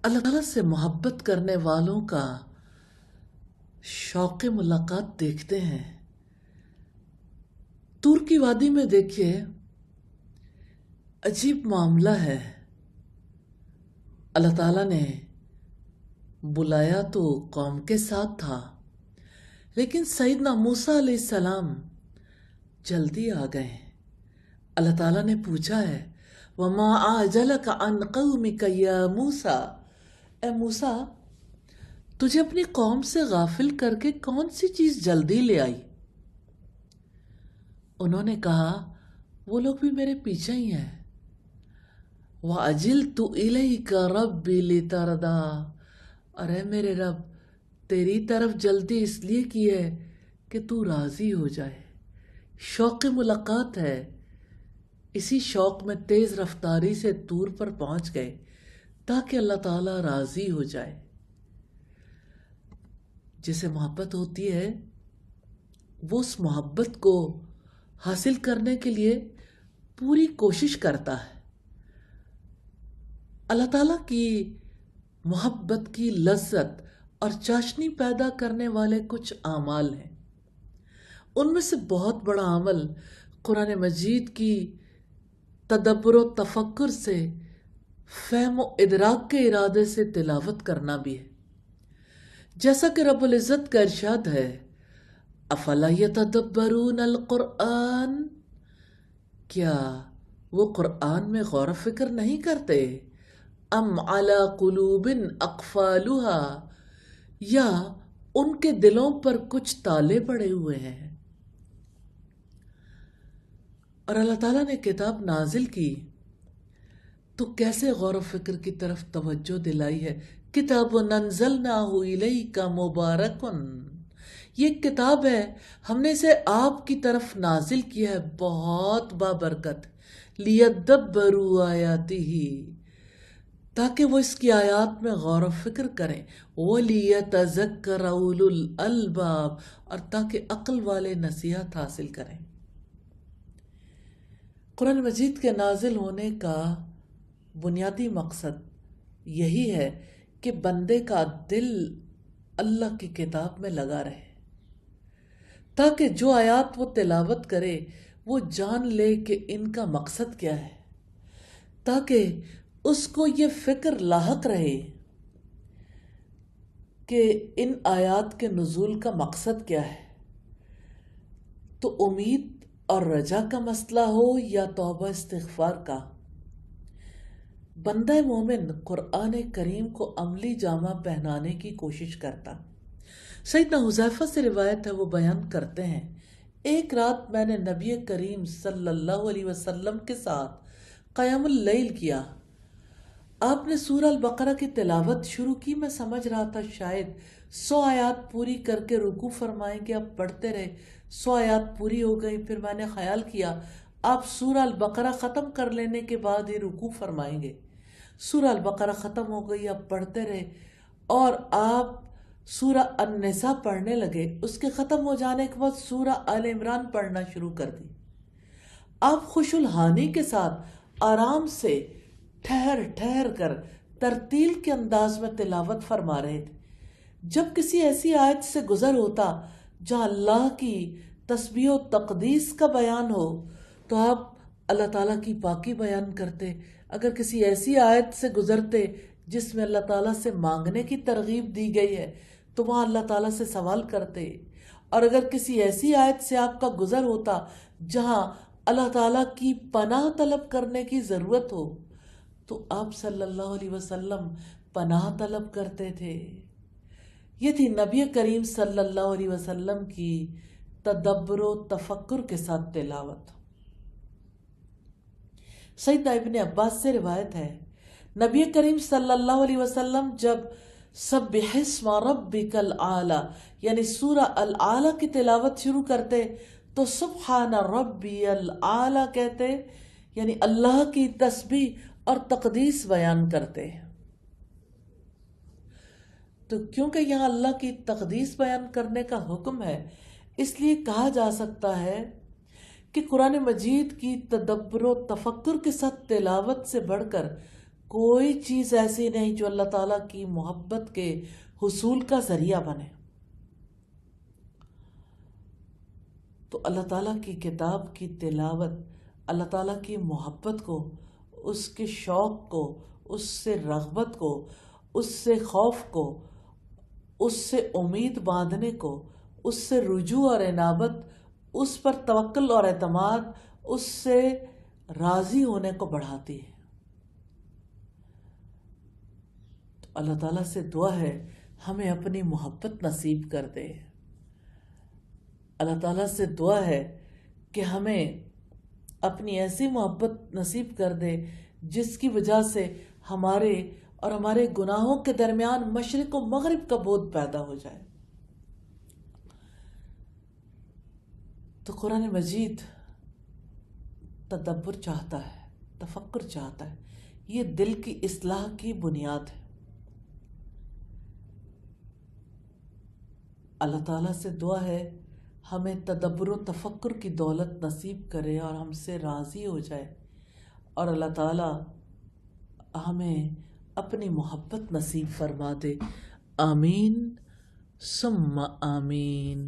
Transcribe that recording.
اللہ تعالیٰ سے محبت کرنے والوں کا شوق ملاقات دیکھتے ہیں۔ طور کی وادی میں دیکھیے، عجیب معاملہ ہے۔ اللہ تعالیٰ نے بلایا تو قوم کے ساتھ تھا، لیکن سیدنا موسیٰ علیہ السلام جلدی آ گئے۔ اللہ تعالیٰ نے پوچھا ہے، وَمَا أَعْجَلَكَ عَنْ قَوْمِكَ يَا مُوسَىٰ، اے موسیٰ تجھے اپنی قوم سے غافل کر کے کون سی چیز جلدی لے آئی؟ انہوں نے کہا وہ لوگ بھی میرے پیچھے ہی ہیں۔ وَعَجِلْتُ إِلَيْكَ رَبِّ لِتَرْضَىٰ، ارے میرے رب تیری طرف جلدی اس لیے کی ہے کہ تو راضی ہو جائے۔ شوق ملاقات ہے، اسی شوق میں تیز رفتاری سے طور پر پہنچ گئے تاکہ اللہ تعالیٰ راضی ہو جائے۔ جسے محبت ہوتی ہے وہ اس محبت کو حاصل کرنے کے لیے پوری کوشش کرتا ہے۔ اللہ تعالیٰ کی محبت کی لذت اور چاشنی پیدا کرنے والے کچھ اعمال ہیں۔ ان میں سے بہت بڑا عمل قرآن مجید کی تدبر و تفکر سے، فہم و ادراک کے ارادے سے تلاوت کرنا بھی ہے۔ جیسا کہ رب العزت کا ارشاد ہے، افلا یتدبرون القرآن، کیا وہ قرآن میں غور و فکر نہیں کرتے؟ ام علی قلوب اقفالها، یا ان کے دلوں پر کچھ تالے پڑے ہوئے ہیں۔ اور اللہ تعالیٰ نے کتاب نازل کی تو کیسے غور و فکر کی طرف توجہ دلائی ہے۔ کتاب انزلناہ الیک مبارک، یہ ایک کتاب ہے ہم نے اسے آپ کی طرف نازل کیا ہے، بہت بابرکت، لیدبروا آیاتہ، تاکہ وہ اس کی آیات میں غور و فکر کریں، ولیتذکر اولو الالباب، اور تاکہ عقل والے نصیحت حاصل کریں۔ قرآن مجید کے نازل ہونے کا بنیادی مقصد یہی ہے کہ بندے کا دل اللہ کی کتاب میں لگا رہے، تاکہ جو آیات وہ تلاوت کرے وہ جان لے کہ ان کا مقصد کیا ہے، تاکہ اس کو یہ فکر لاحق رہے کہ ان آیات کے نزول کا مقصد کیا ہے۔ تو امید اور رجا کا مسئلہ ہو یا توبہ استغفار کا، بندہ مومن قرآن کریم کو عملی جامہ پہنانے کی کوشش کرتا۔ سیدنا حذیفہ سے روایت ہے، وہ بیان کرتے ہیں، ایک رات میں نے نبی کریم صلی اللہ علیہ وسلم کے ساتھ قیام اللیل کیا۔ آپ نے سورہ البقرہ کی تلاوت شروع کی، میں سمجھ رہا تھا شاید 100 آیات پوری کر کے رکوع فرمائیں گے، آپ پڑھتے رہے، 100 آیات پوری ہو گئی، پھر میں نے خیال کیا آپ سورہ البقرہ ختم کر لینے کے بعد ہی رکوع فرمائیں گے۔ سورہ البقرہ ختم ہو گئی، آپ پڑھتے رہے، اور آپ سورہ النساء پڑھنے لگے، اس کے ختم ہو جانے کے بعد سورہ آل عمران پڑھنا شروع کر دی۔ آپ خوش الحانی کے ساتھ آرام سے ٹھہر ٹھہر کر ترتیل کے انداز میں تلاوت فرما رہے تھے۔ جب کسی ایسی آیت سے گزر ہوتا جہاں اللہ کی تسبیح و تقدیس کا بیان ہو تو آپ اللہ تعالیٰ کی پاکی بیان کرتے۔ اگر کسی ایسی آیت سے گزرتے جس میں اللہ تعالیٰ سے مانگنے کی ترغیب دی گئی ہے تو وہاں اللہ تعالیٰ سے سوال کرتے، اور اگر کسی ایسی آیت سے آپ کا گزر ہوتا جہاں اللہ تعالیٰ کی پناہ طلب کرنے کی ضرورت ہو تو آپ صلی اللہ علیہ وسلم پناہ طلب کرتے تھے۔ یہ تھی نبی کریم صلی اللہ علیہ وسلم کی تدبر و تفکر کے ساتھ تلاوت۔ سیدنا ابن عباس سے روایت ہے، نبی کریم صلی اللہ علیہ وسلم جب سبح اسم ربک الاعلی یعنی سورہ الاعلی کی تلاوت شروع کرتے تو سبحان ربی الاعلی کہتے، یعنی اللہ کی تسبیح اور تقدیس بیان کرتے۔ تو کیونکہ یہاں اللہ کی تقدیس بیان کرنے کا حکم ہے، اس لیے کہا جا سکتا ہے کہ قرآن مجید کی تدبر و تفکر کے ساتھ تلاوت سے بڑھ کر کوئی چیز ایسی نہیں جو اللہ تعالیٰ کی محبت کے حصول کا ذریعہ بنے. تو اللہ تعالیٰ کی کتاب کی تلاوت اللہ تعالیٰ کی محبت کو، اس کے شوق کو، اس سے رغبت کو، اس سے خوف کو، اس سے امید باندھنے کو، اس سے رجوع اور انابت، اس پر توکل اور اعتماد، اس سے راضی ہونے کو بڑھاتی ہے. تو اللہ تعالیٰ سے دعا ہے ہمیں اپنی محبت نصیب کر دے. اللہ تعالیٰ سے دعا ہے کہ ہمیں اپنی ایسی محبت نصیب کر دے جس کی وجہ سے ہمارے اور ہمارے گناہوں کے درمیان مشرق و مغرب کا بعد پیدا ہو جائے. تو قرآن مجید تدبر چاہتا ہے، تفکر چاہتا ہے. یہ دل کی اصلاح کی بنیاد ہے. اللہ تعالیٰ سے دعا ہے ہمیں تدبر و تفکر کی دولت نصیب کرے اور ہم سے راضی ہو جائے، اور اللہ تعالیٰ ہمیں اپنی محبت نصیب فرما دے. آمین ثم آمین.